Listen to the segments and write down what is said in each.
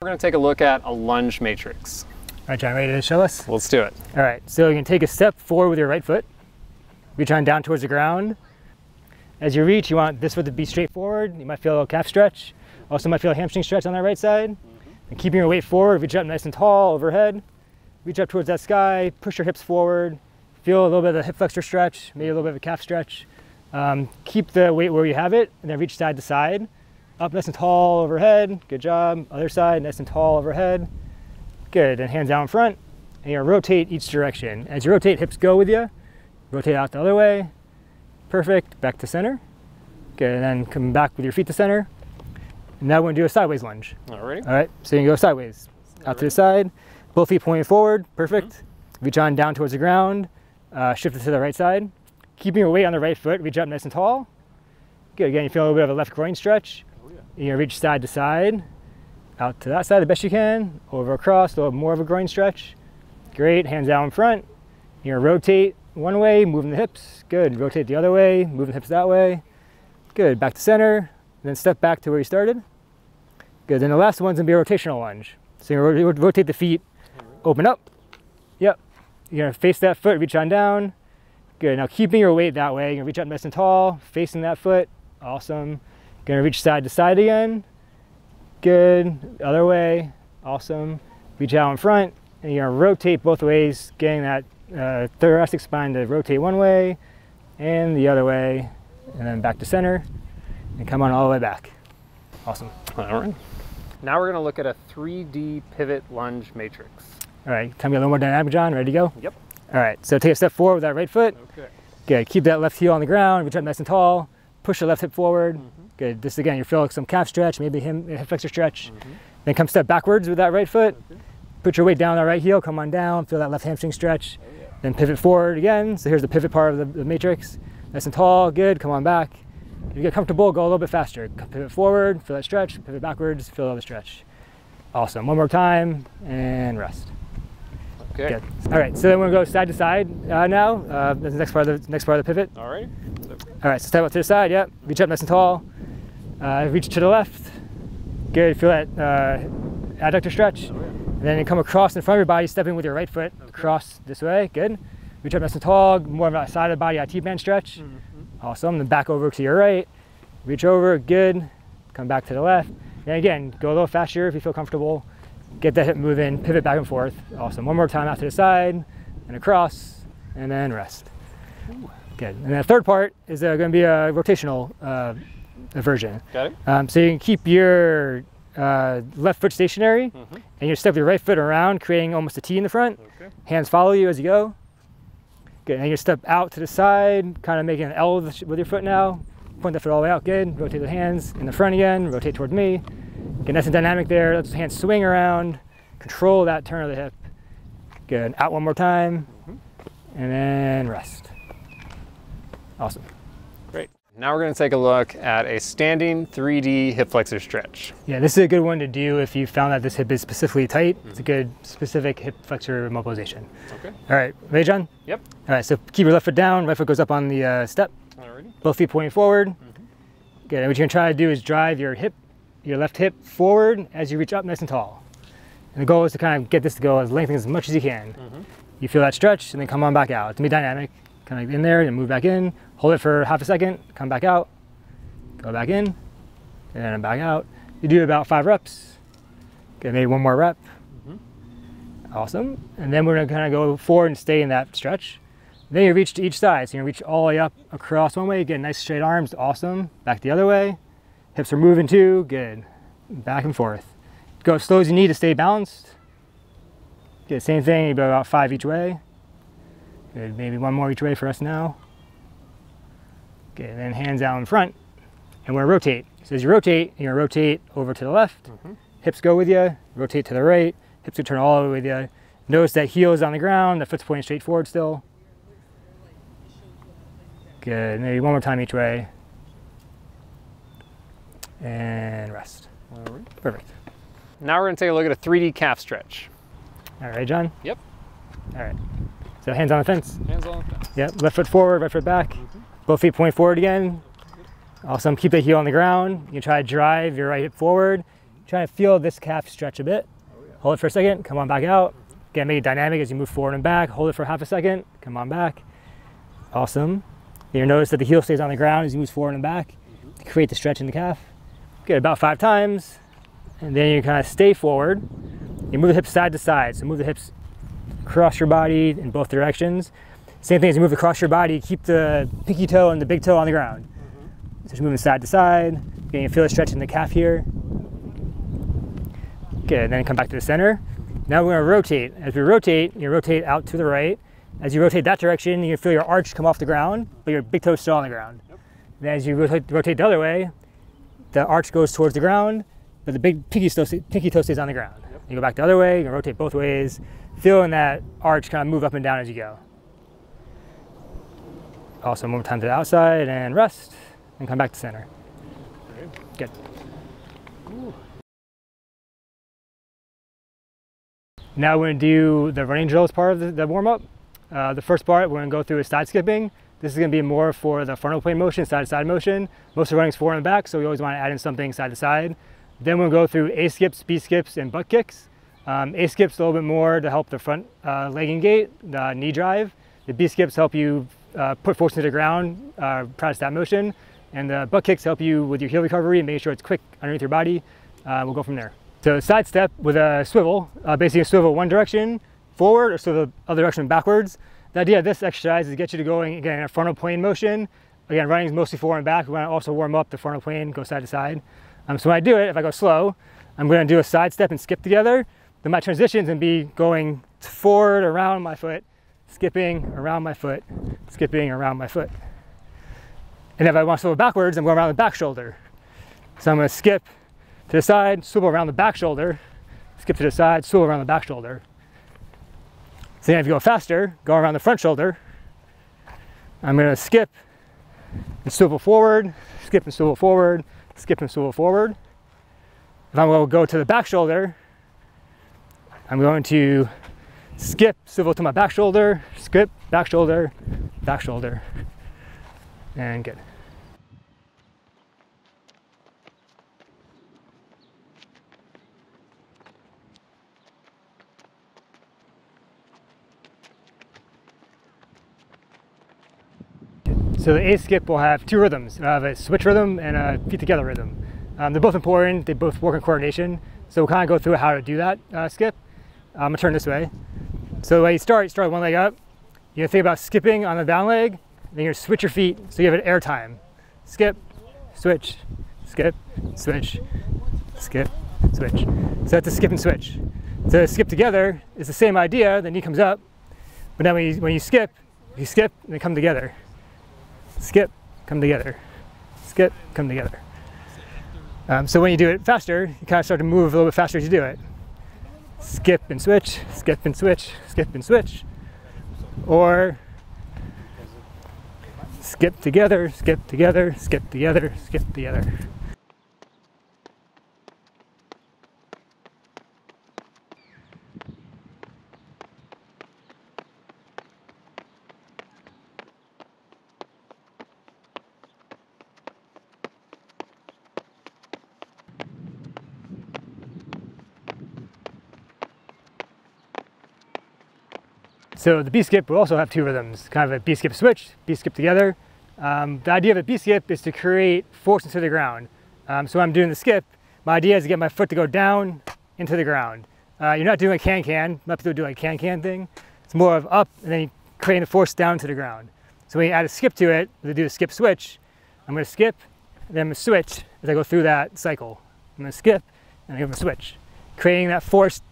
We're going to take a look at a lunge matrix. All right, John, ready to show us? Let's do it. All right, so you can take a step forward with your right foot, reach on down towards the ground. As you reach, you want this foot to be straight forward. You might feel a little calf stretch. Also might feel a hamstring stretch on that right side. And keeping your weight forward, reach up nice and tall overhead. Reach up towards that sky, push your hips forward. Feel a little bit of a hip flexor stretch, maybe a little bit of a calf stretch. Keep the weight where you have it, and then reach side to side. Up nice and tall overhead, good job. Other side, nice and tall overhead. Good, and hands out in front. And you're gonna rotate each direction. As you rotate, hips go with you. Rotate out the other way. Perfect, back to center. Good, and then come back with your feet to center. And now we're gonna do a sideways lunge. Alrighty. All right, so you can go sideways. Out to the side, both feet pointing forward, perfect. Reach on down towards the ground, shift it to the right side. Keeping your weight on the right foot, reach up nice and tall. Good, again, you feel a little bit of a left groin stretch. You're gonna reach side to side, out to that side the best you can, over across, a little more of a groin stretch. Great, hands out in front. You're gonna rotate one way, moving the hips. Good, rotate the other way, moving the hips that way. Good, back to center, then step back to where you started. Good, then the last one's gonna be a rotational lunge. So you're gonna rotate the feet, open up. Yep, you're gonna face that foot, reach on down. Good, now keeping your weight that way, you're gonna reach up nice and tall, facing that foot, awesome. Gonna reach side to side again. Good, other way, awesome. Reach out in front, and you're gonna rotate both ways, getting that thoracic spine to rotate one way and the other way, and then back to center, and come on all the way back. Awesome. All right. Now we're gonna look at a 3D pivot lunge matrix. All right, tell me a little more dynamic, John, ready to go? Yep. All right, so take a step forward with that right foot. Okay. Good, keep that left heel on the ground, reach up nice and tall, push the left hip forward. Good, this again, you feel like some calf stretch, maybe hip flexor stretch. Then come step backwards with that right foot. Put your weight down on that right heel, come on down, feel that left hamstring stretch. Then pivot forward again. So here's the pivot part of the matrix. Nice and tall, good, come on back. If you get comfortable, go a little bit faster. Pivot forward, feel that stretch, pivot backwards, feel the other stretch. Awesome, one more time, and rest. Okay. Good. All right, so then we're gonna go side to side now. That's the next part of the pivot. All right. All right, so step up to the side, yep. Reach up nice and tall. Reach to the left. Good, feel that adductor stretch. And then you come across in front of your body, stepping with your right foot across this way, good. Reach up nice and tall, more of a side of the body, T-band stretch. Awesome, then back over to your right. Reach over, good. Come back to the left. And again, go a little faster if you feel comfortable. Get that hip moving, pivot back and forth. Awesome, one more time out to the side, and across, and then rest. Good, and then the third part is gonna be a rotational version. Got it. So you can keep your left foot stationary, and you step your right foot around, creating almost a T in the front. Okay. Hands follow you as you go. Good, and you step out to the side, kind of making an L with your foot now. Point the foot all the way out, good. Rotate the hands in the front again, rotate towards me. Get nice and dynamic there, let the hands swing around, control that turn of the hip. Good, out one more time, and then rest. Awesome. Great. Now we're going to take a look at a standing 3D hip flexor stretch. Yeah, this is a good one to do if you found that this hip is specifically tight. It's a good specific hip flexor mobilization. Okay. All right, ready, John? Yep. All right, so keep your left foot down, right foot goes up on the step. Alrighty. Both feet pointing forward. Good, and what you're gonna try to do is drive your left hip forward as you reach up nice and tall. And the goal is to kind of get this to go as lengthened as much as you can. You feel that stretch and then come on back out. It's gonna be dynamic. Kind of in there and move back in. Hold it for half a second, come back out, go back in, and then back out. You do about 5 reps. Okay, maybe one more rep. Awesome. And then we're gonna kind of go forward and stay in that stretch. Then you reach to each side. So you're gonna reach all the way up across one way, get nice straight arms, awesome. Back the other way. Hips are moving too, good. Back and forth. Go as slow as you need to stay balanced. Good, same thing, about 5 each way. Good, maybe one more each way for us now. Good, and then hands out in front. And we're gonna rotate. So as you rotate, you're gonna rotate over to the left. Hips go with you, rotate to the right. Hips will turn all the way with you. Notice that heel is on the ground, the foot's pointing straight forward still. Good, maybe one more time each way. And rest. All right. Perfect. Now we're going to take a look at a 3D calf stretch. All right, John? Yep. All right. So hands on the fence. Hands on the fence. Yep, left foot forward, right foot back. Both feet point forward again. Awesome, keep the heel on the ground. You can try to drive your right hip forward. Try to feel this calf stretch a bit. Hold it for a second, come on back out. Again, make it dynamic as you move forward and back. Hold it for half a second, come on back. Awesome. You'll notice that the heel stays on the ground as you move forward and back to create the stretch in the calf. Good, about 5 times. And then you kind of stay forward. You move the hips side to side. So move the hips across your body in both directions. Same thing as you move across your body, keep the pinky toe and the big toe on the ground. So just moving side to side. Again, you feel the stretch in the calf here. Good, then come back to the center. Now we're gonna rotate. As we rotate, you rotate out to the right. As you rotate that direction, you can feel your arch come off the ground, but your big toe's still on the ground. Yep. Then as you rotate the other way, the arch goes towards the ground, but the big pinky toe stays on the ground. Yep. You go back the other way, you can rotate both ways, feeling that arch kind of move up and down as you go. Also, one more time to the outside and rest, and come back to center. Good. Ooh. Now we're going to do the running drills part of the warm-up. The first part we're going to go through is side skipping. This is going to be more for the frontal plane motion, side-to-side motion. Most of the running is forward and back, so we always want to add in something side to side. Then we'll go through A skips, B skips, and butt kicks. A skips a little bit more to help the front legging gait, the knee drive. The B skips help you put force into the ground, practice that motion. And the butt kicks help you with your heel recovery and make sure it's quick underneath your body. We'll go from there. So side step with a swivel, basically a swivel one direction forward or swivel the other direction backwards. The idea of this exercise is to get you to going, again, in a frontal plane motion. Again, running is mostly forward and back. We want to also warm up the frontal plane, go side to side. So when I do it, if I go slow, I'm going to do a side step and skip together. Then my transitions and be going forward around my foot, skipping around my foot, skipping around my foot. And if I want to swivel backwards, I'm going around the back shoulder. So I'm going to skip to the side, swivel around the back shoulder, skip to the side, swivel around the back shoulder. So then if you go faster, go around the front shoulder. I'm going to skip and swivel forward, skip and swivel forward, skip and swivel forward. If I'm going to go to the back shoulder, I'm going to skip, swivel to my back shoulder, skip, back shoulder, and good. So the A skip will have 2 rhythms. It'll have a switch rhythm and a feet together rhythm. They're both important. They both work in coordination. So we'll kind of go through how to do that skip. I'm gonna turn this way. So the way you start with one leg up. You're gonna think about skipping on the down leg. Then you're gonna switch your feet so you have an air time. Skip, switch, skip, switch, skip, switch. So that's a skip and switch. So skip together is the same idea. The knee comes up, but then when you skip, and they come together. Skip, come together. Skip, come together. So when you do it faster, you kind of start to move a little bit faster as you do it. Skip and switch, skip and switch, skip and switch. Or skip together, skip together, skip together, skip together. So the B skip will also have 2 rhythms, kind of a B skip switch, B skip together. The idea of a B skip is to create force into the ground. So when I'm doing the skip, my idea is to get my foot to go down into the ground. You're not doing a can-can, not people do like a can-can thing. It's more of up and then you create a force down to the ground. So when you add a skip to it, to do a skip switch, I'm going to skip, and then I'm going to switch as I go through that cycle. I'm going to skip, and I'm going to switch, creating that force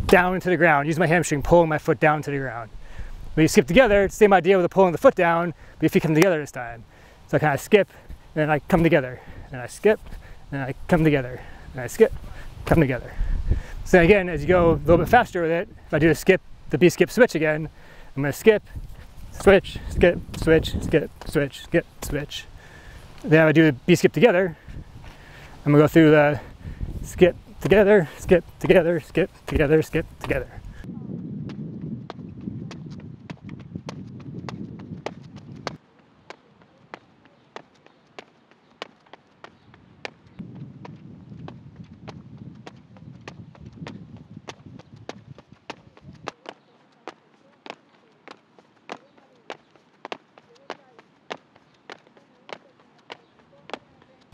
down into the ground. Use my hamstring, pulling my foot down to the ground. When you skip together, it's the same idea with the pulling the foot down, but your feet come together this time. So I kind of skip, and then I come together. Then I skip, and I come together. Then I skip, come together. So again, as you go a little bit faster with it, if I do the B skip switch again, I'm going to skip, switch, skip, switch, skip, switch, skip, switch. Then if I do the B skip together, I'm going to go through the skip together, skip together, skip together, skip together.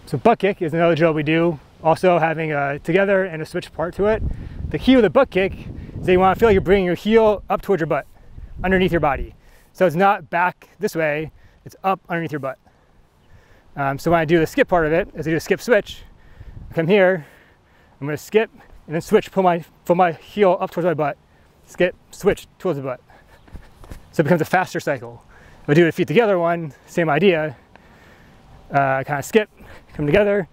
So butt kick is another drill we do, also having a together and a switch part to it. The key with a butt kick is that you want to feel like you're bringing your heel up towards your butt, underneath your body. So it's not back this way, it's up underneath your butt. So when I do the skip part of it, as I do a skip switch, I come here, I'm going to skip and then switch, pull my heel up towards my butt, skip, switch towards the butt. So it becomes a faster cycle. If I do a feet together one, same idea. Kind of skip, come together,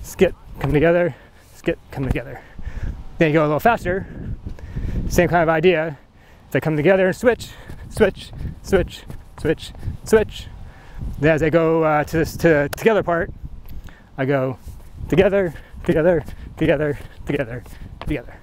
skip, come together, skip, come together. Then you go a little faster, same kind of idea. So I come together and switch, switch, switch, switch, switch. Then as I go to the together part, I go together, together, together, together, together.